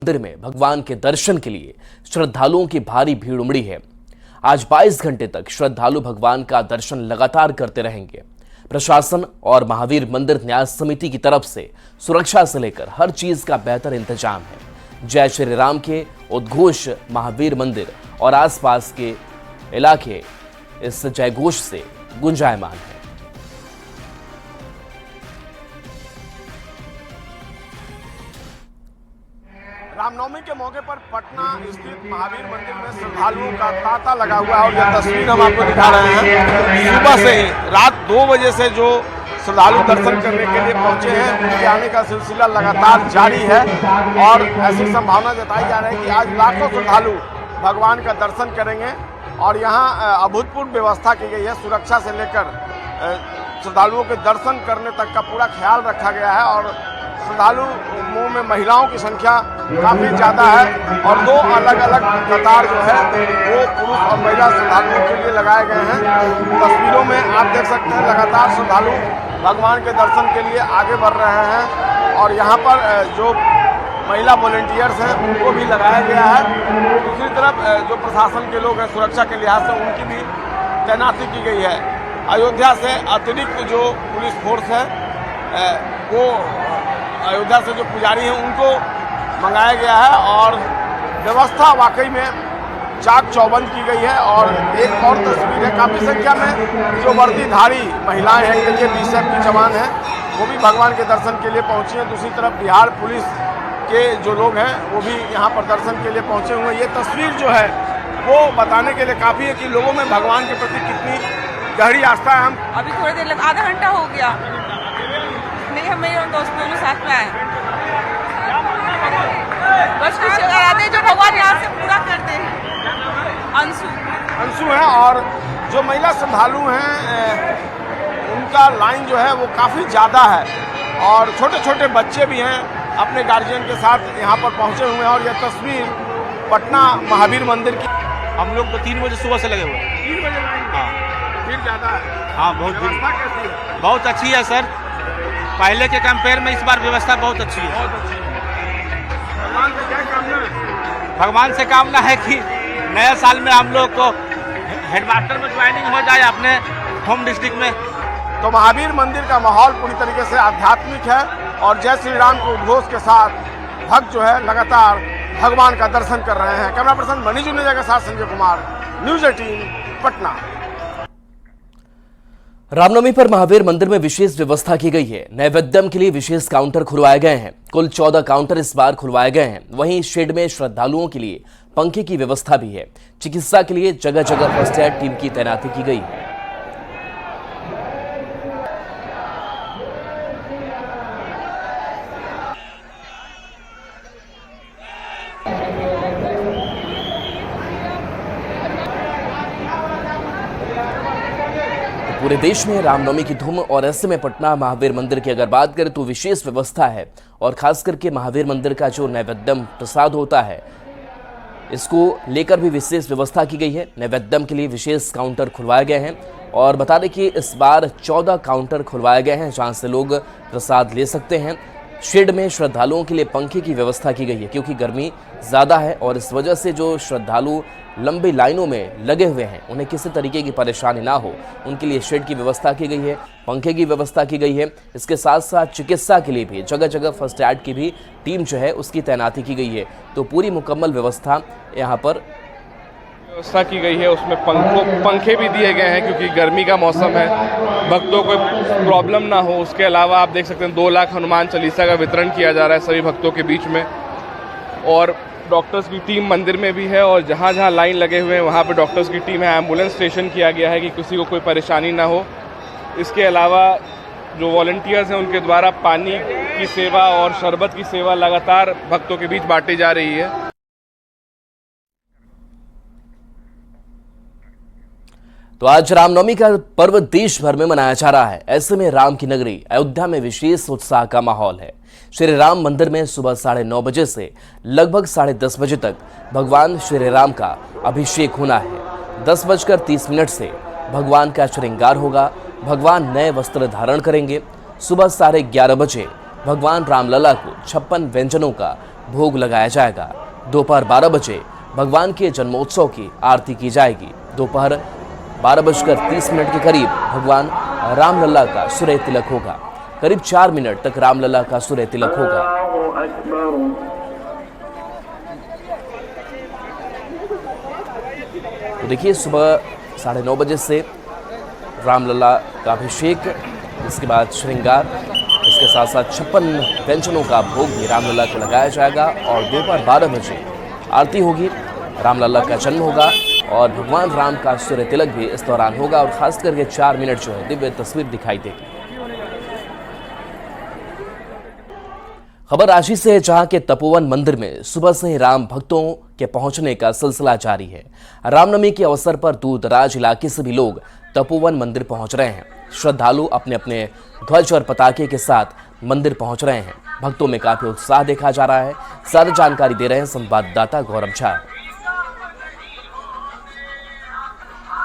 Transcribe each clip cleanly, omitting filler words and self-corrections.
मंदिर में भगवान के दर्शन के लिए श्रद्धालुओं की भारी भीड़ उमड़ी है। आज 22 घंटे तक श्रद्धालु भगवान का दर्शन लगातार करते रहेंगे। प्रशासन और महावीर मंदिर न्यास समिति की तरफ से सुरक्षा से लेकर हर चीज का बेहतर इंतजाम है। जय श्री राम के उद्घोष महावीर मंदिर और आसपास के इलाके इस जयघोष से गुंजायमान है। रामनवमी के मौके पर पटना स्थित महावीर मंदिर में श्रद्धालुओं का तांता लगा हुआ है और यह तस्वीर हम आपको दिखा रहे हैं। सुबह से ही रात 2 बजे से जो श्रद्धालु दर्शन करने के लिए पहुंचे हैं उनके आने का सिलसिला लगातार जारी है और ऐसी संभावना जताई जा रही है कि आज लाखों श्रद्धालु भगवान का दर्शन करेंगे और यहाँ अभूतपूर्व व्यवस्था की गई है। सुरक्षा से लेकर श्रद्धालुओं के दर्शन करने तक का पूरा ख्याल रखा गया है और श्रद्धालु में महिलाओं की संख्या काफ़ी ज़्यादा है और 2 अलग अलग कतार जो है वो पुरुष और महिला श्रद्धालुओं के लिए लगाए गए हैं। तस्वीरों में आप देख सकते हैं लगातार श्रद्धालु भगवान के दर्शन के लिए आगे बढ़ रहे हैं और यहाँ पर जो महिला वॉलंटियर्स हैं उनको भी लगाया गया है। दूसरी तरफ जो प्रशासन के लोग हैं सुरक्षा के लिहाज से उनकी भी तैनाती की गई है। अयोध्या से अतिरिक्त जो पुलिस फोर्स है वो अयोध्या से जो पुजारी हैं उनको मंगाया गया है और व्यवस्था वाकई में चाक चौबंद की गई है। और एक और तस्वीर है, काफ़ी संख्या में जो वर्दीधारी महिलाएं हैं जिनके बीएसएफ की जवान हैं वो भी भगवान के दर्शन के लिए पहुंची हैं। दूसरी तरफ बिहार पुलिस के जो लोग हैं वो भी यहाँ पर दर्शन के लिए पहुँचे हुए हैं। ये तस्वीर जो है वो बताने के लिए काफ़ी है कि लोगों में भगवान के प्रति कितनी गहरी आस्था है। हम अभी थोड़ी देर आधा घंटा हो गया नहीं, हम मेरे दोस्त दोनों साथ में आए बस कुछ आते जो भगवान यहाँ से पूरा करते हैं। अंशु है और जो महिला श्रद्धालु हैं उनका लाइन जो है वो काफ़ी ज़्यादा है और छोटे छोटे बच्चे भी हैं अपने गार्जियन के साथ यहाँ पर पहुँचे हुए हैं। और यह तस्वीर पटना महावीर मंदिर की। हम लोग तो 3 बजे सुबह से लगे हुए हैं। 3 बजे लाइन? हाँ, भीड़ ज़्यादा है। हाँ, व्यवस्था कैसी है? बहुत अच्छी है सर। पहले के कंपेयर में इस बार व्यवस्था बहुत अच्छी है। भगवान से क्या कामना है? भगवान से कामना है कि नए साल में हम लोग को हेडमास्टर में ज्वाइनिंग हो जाए अपने होम डिस्ट्रिक्ट में। तो महावीर मंदिर का माहौल पूरी तरीके से आध्यात्मिक है और जय श्री राम के उद्घोष के साथ भक्त जो है लगातार भगवान का दर्शन कर रहे हैं। कैमरा पर्सन मनीष जुनेजा के साथ संजय कुमार, न्यूज़ 18 पटना। रामनवमी पर महावीर मंदिर में विशेष व्यवस्था की गई है। नैवेद्यम के लिए विशेष काउंटर खुलवाए गए हैं। कुल 14 काउंटर इस बार खुलवाए गए हैं। वहीं शेड में श्रद्धालुओं के लिए पंखे की व्यवस्था भी है। चिकित्सा के लिए जगह जगह फर्स्ट एड टीम की तैनाती की गई है। पूरे देश में रामनवमी की धूम और ऐसे में पटना महावीर मंदिर की अगर बात करें तो विशेष व्यवस्था है और खास करके महावीर मंदिर का जो नैवेद्यम प्रसाद होता है इसको लेकर भी विशेष व्यवस्था की गई है। नैवेद्यम के लिए विशेष काउंटर खुलवाए गए हैं और बता दें कि इस बार 14 काउंटर खुलवाए गए हैं जहां से लोग प्रसाद ले सकते हैं। शेड में श्रद्धालुओं के लिए पंखे की व्यवस्था की गई है क्योंकि गर्मी ज़्यादा है और इस वजह से जो श्रद्धालु लंबी लाइनों में लगे हुए हैं उन्हें किसी तरीके की परेशानी ना हो उनके लिए शेड की व्यवस्था की गई है, पंखे की व्यवस्था की गई है। इसके साथ साथ चिकित्सा के लिए भी जगह जगह फर्स्ट एड की भी टीम जो है उसकी तैनाती की गई है। तो पूरी मुकम्मल व्यवस्था यहाँ पर व्यवस्था की गई है। उसमें पंखे भी दिए गए हैं क्योंकि गर्मी का मौसम है, भक्तों को प्रॉब्लम ना हो। उसके अलावा आप देख सकते हैं 2 लाख हनुमान चालीसा का वितरण किया जा रहा है सभी भक्तों के बीच में और डॉक्टर्स की टीम मंदिर में भी है और जहाँ जहाँ लाइन लगे हुए हैं वहाँ पे डॉक्टर्स की टीम है। एम्बुलेंस स्टेशन किया गया है कि किसी को कोई परेशानी ना हो। इसके अलावा जो वॉलंटियर्स हैं उनके द्वारा पानी की सेवा और शरबत की सेवा लगातार भक्तों के बीच बांटी जा रही है। तो आज रामनवमी का पर्व देश भर में मनाया जा रहा है। ऐसे में राम की नगरी अयोध्या में विशेष उत्साह का माहौल है। श्री राम मंदिर में सुबह 9:30 बजे से लगभग 10:30 बजे तक भगवान श्री राम का अभिषेक होना है। 10:30 से भगवान का श्रृंगार होगा। भगवान नए वस्त्र धारण करेंगे। सुबह 11:30 बजे भगवान रामलला को 56 व्यंजनों का भोग लगाया जाएगा। दोपहर 12 बजे भगवान के जन्मोत्सव की आरती की जाएगी। दोपहर 12:30 के करीब भगवान रामलला का सूर्य तिलक होगा। करीब 4 मिनट तक रामलला का सूर्य तिलक होगा। तो देखिए, सुबह 9:30 बजे से रामलला का अभिषेक, इसके बाद श्रृंगार, इसके साथ साथ 56 व्यंजनों का भोग भी रामलला को लगाया जाएगा और दोपहर 12 बजे आरती होगी। रामलला का जन्म होगा और भगवान राम का सूर्य तिलक भी इस दौरान होगा और खास करके 4 मिनट जो है दिव्य तस्वीर दिखाई देगी। खबर रांची से है, जहां के तपोवन मंदिर में सुबह से ही राम भक्तों के पहुंचने का सिलसिला जारी है। रामनवमी के अवसर पर दूर दराज इलाके से भी लोग तपोवन मंदिर पहुंच रहे हैं। श्रद्धालु अपने अपने ध्वज और पताके के साथ मंदिर पहुंच रहे हैं। भक्तों में काफी उत्साह देखा जा रहा है। ज्यादा जानकारी दे रहे हैं संवाददाता गौरव झा।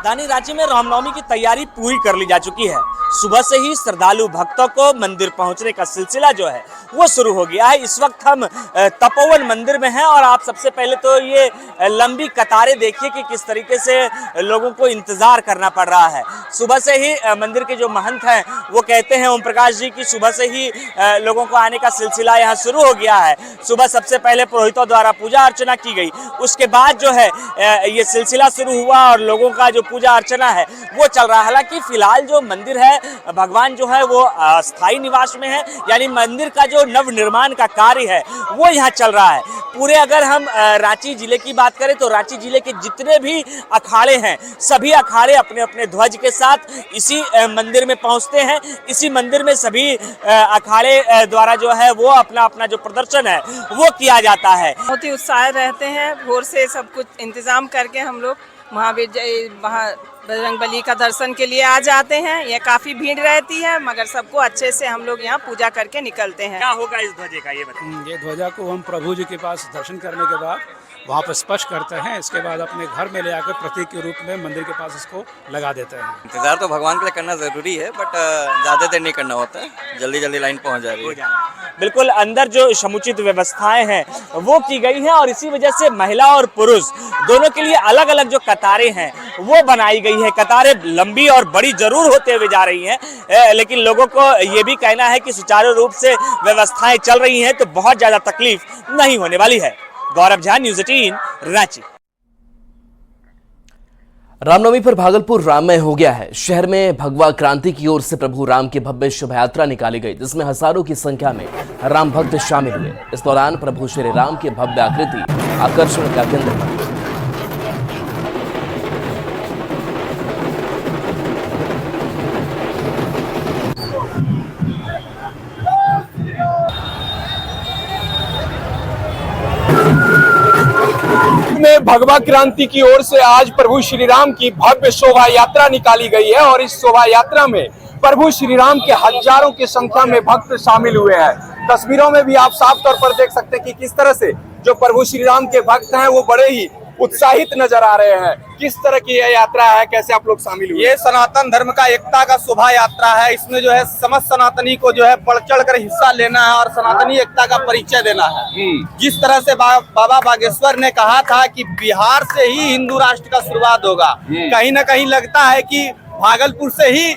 राजधानी रांची में रामनवमी की तैयारी पूरी कर ली जा चुकी है। सुबह से ही श्रद्धालु भक्तों को मंदिर पहुंचने का सिलसिला जो है वो शुरू हो गया है। इस वक्त हम तपोवन मंदिर में हैं और आप सबसे पहले तो ये लंबी कतारें देखिए कि किस तरीके से लोगों को इंतजार करना पड़ रहा है। सुबह से ही मंदिर के जो महंत हैं वो कहते हैं, ओम प्रकाश जी, की सुबह से ही लोगों को आने का सिलसिला यहाँ शुरू हो गया है। सुबह सबसे पहले पुरोहितों द्वारा पूजा अर्चना की गई, उसके बाद जो है ये सिलसिला शुरू हुआ और लोगों का जो पूजा अर्चना है वो चल रहा है। हालांकि फिलहाल जो मंदिर है, भगवान जो है वो स्थायी निवास में है, यानी मंदिर का जो नव निर्माण का कार्य है वो यहाँ चल रहा है। पूरे अगर हम रांची जिले की बात करें तो रांची जिले के जितने भी अखाड़े हैं, सभी अखाड़े अपने अपने ध्वज के साथ इसी मंदिर में पहुंचते हैं। इसी मंदिर में सभी अखाड़े द्वारा जो है वो अपना अपना जो प्रदर्शन है वो किया जाता है। बहुत ही उत्साह रहते हैं। भोर से सब कुछ इंतजाम करके हम लोग महावीर वहाँ बजरंगबली का दर्शन के लिए आ जाते हैं। ये काफी भीड़ रहती है, मगर सबको अच्छे से हम लोग यहाँ पूजा करके निकलते हैं। क्या होगा इस ध्वजे का, ये बताइए। ये ध्वजा को हम प्रभु जी के पास दर्शन करने के बाद वहाँ पर स्पर्श करते हैं। इसके बाद अपने घर में ले आकर प्रतीक के रूप में मंदिर के पास इसको लगा देते हैं। इंतजार तो भगवान के लिए करना जरूरी है, बट ज़्यादा देर नहीं करना होता है, जल्दी जल्दी लाइन पहुँच जा रही है। बिल्कुल, अंदर जो समुचित व्यवस्थाएं हैं वो की गई हैं और इसी वजह से महिला और पुरुष दोनों के लिए अलग अलग जो कतारें हैं वो बनाई गई है। कतारें लंबी और बड़ी जरूर होते हुए जा रही हैं, लेकिन लोगों को ये भी कहना है कि सुचारू रूप से व्यवस्थाएं चल रही हैं तो बहुत ज्यादा तकलीफ नहीं होने वाली है। गौरव झा, न्यूज़ 18, रांची। रामनवमी पर भागलपुर राममय हो गया है। शहर में भगवा क्रांति की ओर से प्रभु राम की भव्य शोभा यात्रा निकाली गई, जिसमें हजारों की संख्या में राम भक्त शामिल हुए। इस दौरान प्रभु श्री राम की भव्य आकृति आकर्षण का केंद्र बनी। में भगवा क्रांति की ओर से आज प्रभु श्री राम की भव्य शोभा यात्रा निकाली गई है और इस शोभा यात्रा में प्रभु श्री राम के हजारों की संख्या में भक्त शामिल हुए हैं। तस्वीरों में भी आप साफ तौर पर देख सकते हैं कि किस तरह से जो प्रभु श्री राम के भक्त हैं वो बड़े ही उत्साहित नजर आ रहे हैं। किस तरह की यह यात्रा है, कैसे आप लोग शामिल हुए? ये सनातन धर्म का एकता का शोभा यात्रा है। इसमें जो है समस्त सनातनी को जो है बढ़ चढ़ कर हिस्सा लेना है और सनातनी एकता का परिचय देना है। जिस तरह से बाबा बागेश्वर ने कहा था कि बिहार से ही हिंदू राष्ट्र का शुरुआत होगा, कहीं न कहीं लगता है कि भागलपुर से ही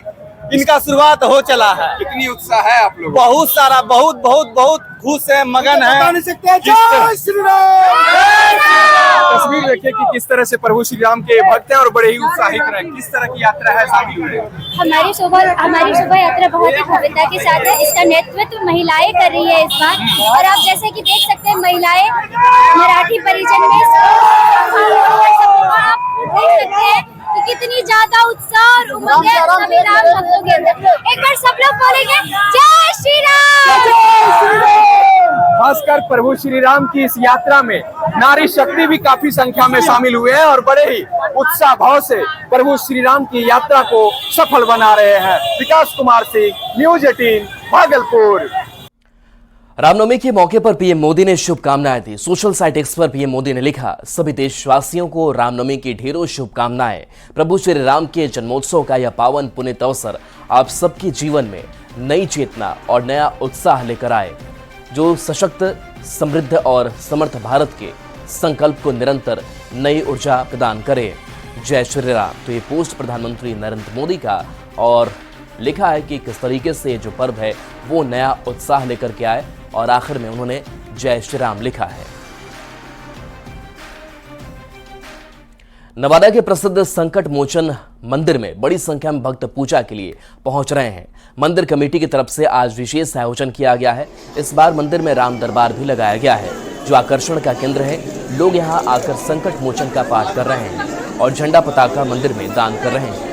इनका शुरुआत हो चला है। कितनी उत्साह है आप लोग? बहुत सारा, बहुत बहुत बहुत खुश है, मगन है। तस्वीर देखिए कि किस तरह से प्रभु श्री राम के भक्त हैं और बड़े ही उत्साहित रहे। किस तरह की यात्रा है, शामिल हुए? हमारी शोभा यात्रा बहुत ही भव्यता के साथ है। इसका नेतृत्व महिलाएं कर रही है इस बार, और आप जैसे कि देख सकते हैं महिलाएं मराठी परिजन में आप देख सकते हैं कि कितनी ज्यादा उत्साह और उमंग है सभी राम भक्तों के अंदर। एक बार सब लोग बोलेंगे जय श्री राम। खासकर प्रभु श्री राम की इस यात्रा में नारी शक्ति भी काफी संख्या में शामिल हुए हैं और बड़े ही उत्साह भाव से प्रभु श्री राम की यात्रा को सफल बना रहे हैं। विकास कुमार सिंह, न्यूज़ 18, भागलपुर। रामनवमी के मौके पर पीएम मोदी ने शुभकामनाएं दी। सोशल साइट एक्स पर पीएम मोदी ने लिखा, सभी देशवासियों को रामनवमी की ढेरों शुभकामनाएं। प्रभु श्री राम के जन्मोत्सव का यह पावन पुनीत अवसर आप सबके जीवन में नई चेतना और नया उत्साह लेकर आए। जो सशक्त समृद्ध और समर्थ भारत के संकल्प को निरंतर नई ऊर्जा प्रदान करे। जय श्री राम। तो ये पोस्ट प्रधानमंत्री नरेंद्र मोदी का, और लिखा है कि किस तरीके से जो पर्व है वो नया उत्साह लेकर के आए, और आखिर में उन्होंने जय श्री राम लिखा है। नवादा के प्रसिद्ध संकट मोचन मंदिर में बड़ी संख्या में भक्त पूजा के लिए पहुंच रहे हैं। मंदिर कमेटी की तरफ से आज विशेष आयोजन किया गया है। इस बार मंदिर में राम दरबार भी लगाया गया है, जो आकर्षण का केंद्र है। लोग यहां आकर संकट मोचन का पाठ कर रहे हैं और झंडा पताका मंदिर में दान कर रहे हैं।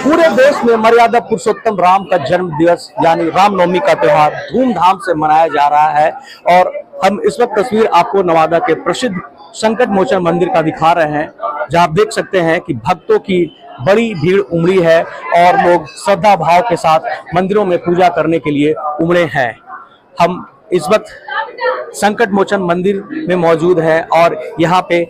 पूरे देश में मर्यादा पुरुषोत्तम राम का जन्म दिवस यानी रामनवमी का त्योहार धूमधाम से मनाया जा रहा है, और हम इस वक्त तस्वीर आपको नवादा के प्रसिद्ध संकट मोचन मंदिर का दिखा रहे हैं, जहां आप देख सकते हैं कि भक्तों की बड़ी भीड़ उमड़ी है और लोग श्रद्धा भाव के साथ मंदिरों में पूजा करने के लिए उमड़े हैं। हम इस वक्त संकट मोचन मंदिर में मौजूद है और यहाँ पे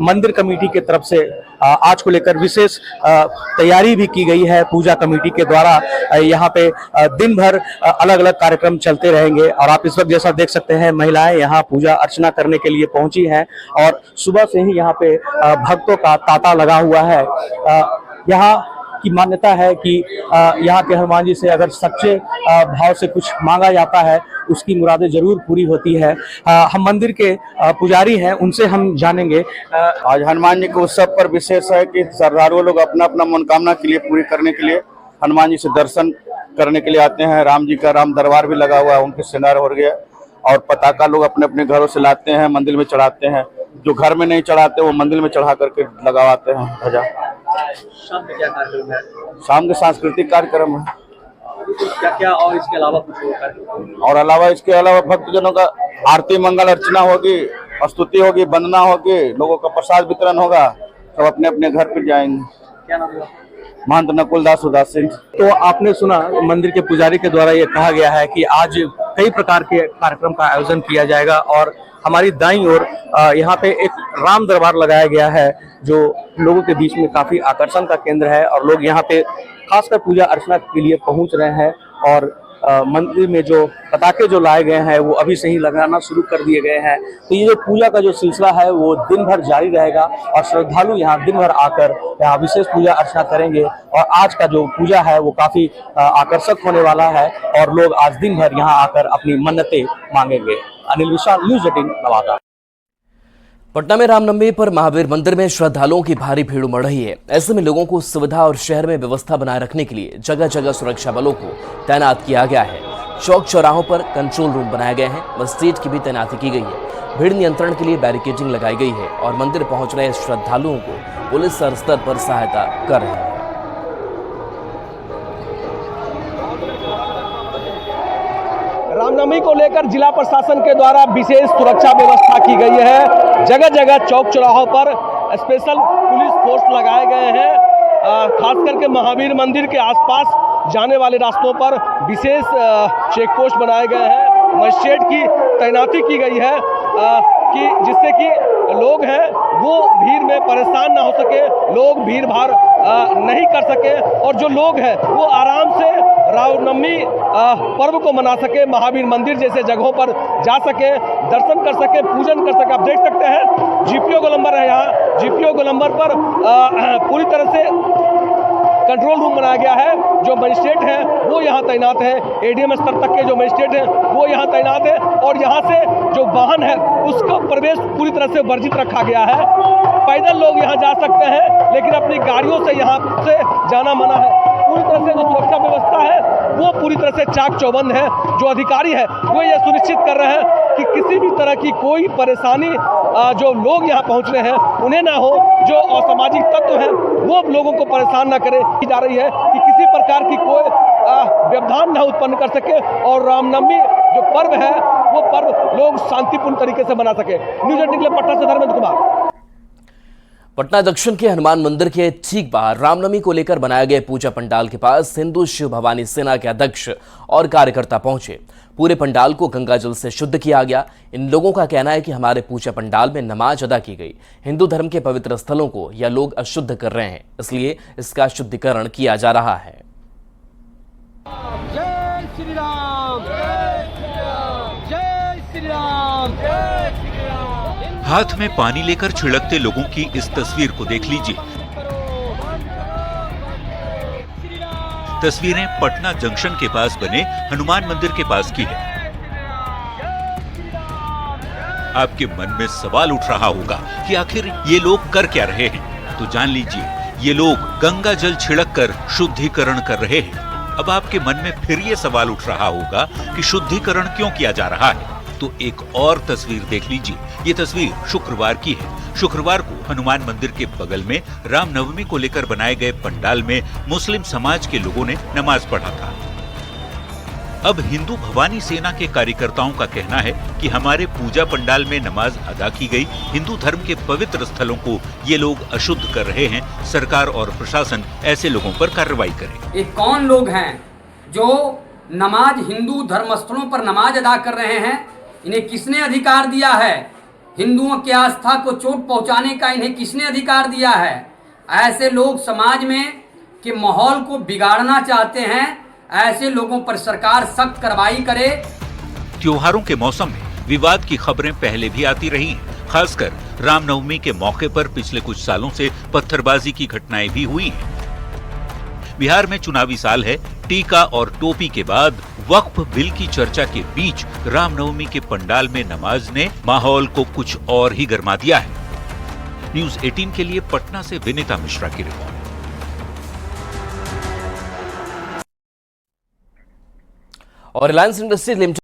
मंदिर कमेटी की तरफ से आज को लेकर विशेष तैयारी भी की गई है। पूजा कमेटी के द्वारा यहाँ पे दिन भर अलग अलग कार्यक्रम चलते रहेंगे, और आप इस वक्त जैसा देख सकते हैं महिलाएं यहाँ पूजा अर्चना करने के लिए पहुंची हैं, और सुबह से ही यहाँ पे भक्तों का तांता लगा हुआ है। यहाँ की मान्यता है कि यहाँ के हनुमान जी से अगर सच्चे भाव से कुछ मांगा जाता है उसकी मुरादें जरूर पूरी होती है। हम मंदिर के पुजारी हैं, उनसे हम जानेंगे। आज हनुमान जी के उत्सव पर विशेष है कि श्रद्धालु लोग अपना अपना मनोकामना के लिए पूरी करने के लिए हनुमान जी से दर्शन करने के लिए आते हैं। राम जी का राम दरबार भी लगा हुआ है, उनके श्रृंगार हो गया, और पताका लोग अपने अपने घरों से लाते हैं, मंदिर में चढ़ाते हैं। जो घर में नहीं चढ़ाते वो मंदिर में चढ़ा करके लगावाते हैं ध्वजा। शाम में क्या कार्यक्रम है? शाम के सांस्कृतिक कार्यक्रम है। क्या क्या और इसके अलावा कुछ और इसके अलावा भक्तजनों का आरती मंगल अर्चना होगी, स्तुति होगी, वंदना होगी, लोगों का प्रसाद वितरण होगा। सब अपने अपने घर पर जाएंगे। क्या नाम है? महंत नकुल दास उदास सिंह। तो आपने सुना मंदिर के पुजारी के द्वारा ये कहा गया है कि आज कई प्रकार के कार्यक्रम का आयोजन किया जाएगा, और हमारी दाईं ओर यहाँ पे एक राम दरबार लगाया गया है, जो लोगों के बीच में काफी आकर्षण का केंद्र है, और लोग यहाँ पे खासकर पूजा अर्चना के लिए पहुंच रहे हैं। और मंदिर में जो पताके जो लाए गए हैं वो अभी से ही लगाना शुरू कर दिए गए हैं। तो ये जो पूजा का जो सिलसिला है वो दिन भर जारी रहेगा, और श्रद्धालु यहाँ दिन भर आकर यहाँ विशेष पूजा अर्चना करेंगे। और आज का जो पूजा है वो काफी आकर्षक होने वाला है, और लोग आज दिन भर यहाँ आकर अपनी मन्नतें मांगेंगे। अनिल विशाल, न्यूज़ 18 नवादा। पटना में रामनवमी पर महावीर मंदिर में श्रद्धालुओं की भारी भीड़ उमड़ रही है। ऐसे में लोगों को सुविधा और शहर में व्यवस्था बनाए रखने के लिए जगह जगह सुरक्षा बलों को तैनात किया गया है। चौक चौराहों पर कंट्रोल रूम बनाए गए हैं, मस्जिद की भी तैनाती की गई है। भीड़ नियंत्रण के लिए बैरिकेडिंग लगाई गई है, और मंदिर पहुंच रहे श्रद्धालुओं को पुलिस स्तर पर सहायता कर रही है। रामनवमी को लेकर जिला प्रशासन के द्वारा विशेष सुरक्षा व्यवस्था की गई है। जगह जगह चौक चौराहों पर स्पेशल पुलिस फोर्स लगाए गए हैं। खास करके महावीर मंदिर के आसपास जाने वाले रास्तों पर विशेष चेक पोस्ट बनाए गए हैं। मजिस्ट्रेट की तैनाती की गई है कि जिससे कि लोग हैं वो भीड़ में परेशान ना हो सके, लोग भीड़ भाड़ नहीं कर सके, और जो लोग हैं वो आराम से रामनवमी पर्व को मना सके, महावीर मंदिर जैसे जगहों पर जा सके, दर्शन कर सके, पूजन कर सके। आप देख सकते हैं जीपीओ गोलंबर है, यहाँ जीपीओ गोलंबर पर पूरी तरह से कंट्रोल रूम बनाया गया है। जो मजिस्ट्रेट हैं वो यहाँ तैनात हैं, एडीएम स्तर तक के जो मजिस्ट्रेट हैं वो यहाँ तैनात हैं, और यहाँ से जो वाहन है उसका प्रवेश पूरी तरह से वर्जित रखा गया है। पैदल लोग यहाँ जा सकते हैं, लेकिन अपनी गाड़ियों से यहाँ से जाना मना है। पूरी तरह से जो सुरक्षा व्यवस्था है वो पूरी तरह से चाक चौबंद है। जो अधिकारी है वो ये सुनिश्चित कर रहे हैं कि किसी भी तरह की कोई परेशानी जो लोग यहाँ पहुँच रहे हैं उन्हें ना हो, जो असामाजिक तत्व हैं वो लोगों को परेशान ना करे। की जा रही है कि किसी प्रकार की कोई व्यवधान न उत्पन्न कर सके, और रामनवमी जो पर्व है वो पर्व लोग शांतिपूर्ण तरीके से मना सके। न्यूज़ 18 के लिए पटना से धर्मेंद्र कुमार। पटना दक्षिण के हनुमान मंदिर के ठीक बाहर रामनवमी को लेकर बनाए गए पूजा पंडाल के पास हिंदू शिव भवानी सेना के अध्यक्ष और कार्यकर्ता पहुंचे। पूरे पंडाल को गंगा जल से शुद्ध किया गया। इन लोगों का कहना है कि हमारे पूजा पंडाल में नमाज अदा की गई। हिंदू धर्म के पवित्र स्थलों को यह लोग अशुद्ध कर रहे हैं, इसलिए इसका शुद्धिकरण किया जा रहा है। जय श्री राम। हाथ में पानी लेकर छिड़कते लोगों की इस तस्वीर को देख लीजिए। तस्वीरें पटना जंक्शन के पास बने हनुमान मंदिर के पास की है। आपके मन में सवाल उठ रहा होगा कि आखिर ये लोग कर क्या रहे हैं, तो जान लीजिए ये लोग गंगा जल छिड़क कर शुद्धिकरण कर रहे हैं। अब आपके मन में फिर ये सवाल उठ रहा होगा कि शुद्धिकरण क्यों किया जा रहा है, तो एक और तस्वीर देख लीजिए। ये तस्वीर शुक्रवार की है। शुक्रवार को हनुमान मंदिर के बगल में रामनवमी को लेकर बनाए गए पंडाल में मुस्लिम समाज के लोगों ने नमाज पढ़ा था। अब हिंदू भवानी सेना के कार्यकर्ताओं का कहना है कि हमारे पूजा पंडाल में नमाज अदा की गई। हिंदू धर्म के पवित्र स्थलों को ये लोग अशुद्ध कर रहे हैं। सरकार और प्रशासन ऐसे लोगों पर कार्रवाई करे। ये कौन लोग हैं जो नमाज हिंदू धर्मस्थलों पर नमाज अदा कर रहे हैं? इन्हें किसने अधिकार दिया है? हिंदुओं की आस्था को चोट पहुंचाने का इन्हें किसने अधिकार दिया है? ऐसे लोग समाज में के माहौल को बिगाड़ना चाहते हैं। ऐसे लोगों पर सरकार सख्त कार्रवाई करे। त्योहारों के मौसम में विवाद की खबरें पहले भी आती रही हैं। खासकर रामनवमी के मौके पर पिछले कुछ सालों से पत्थरबाजी की घटनाएं भी हुई हैं। बिहार में चुनावी साल है। टीका और टोपी के बाद वक्फ बिल की चर्चा के बीच रामनवमी के पंडाल में नमाज ने माहौल को कुछ और ही गर्मा दिया है। न्यूज़ 18 के लिए पटना से विनीता मिश्रा की रिपोर्ट। और रिलायंस इंडस्ट्रीज लिमिटेड